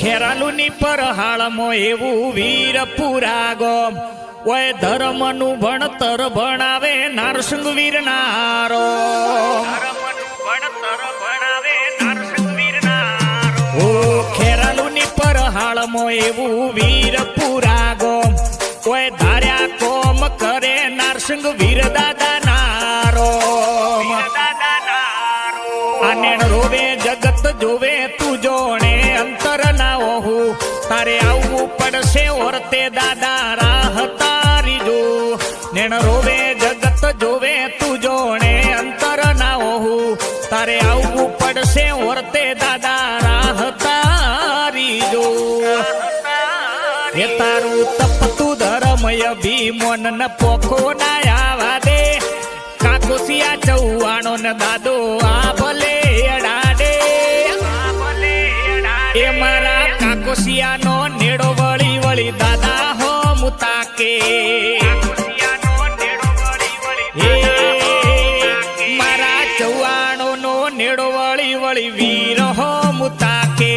ખેરાલુની પરહાળમાં એવું વીરપુરા ગોમ ઓય ધર્મનું ભણતર ભણાવે નારસિંહ વીરનારો ઓ ખેરાલુની પરહાળમાં એવું વીરપુરા ગોમ ઓય ધાર્યા કોમ કરે નારસિંહ વીર દાદા નારો આનેણ રોવે જગત જોવે તું જોણે અંતર ના ઓહુ તારે આવવું પડશે ઓરતે દાદા રાહ તારી જો નેણ રોવે જગત જોવે તું જોણે અંતર ના ઓહુ તારે આવવું પડશે ઓરતે દાદા રાહ તારી જો એ તારું તપતું ધર્મય ભીમોન ન પોખો ના આવા દે કાકોસિયા ચૌહાણો ને દાદો આ ભલે અડાડે એ મારા કાકોસિયાનો નેડો વળી વળી દાદા હો મુતાકે મારા ચૌહાણો નો નેડો વળી વળી વીર હો મુતાકે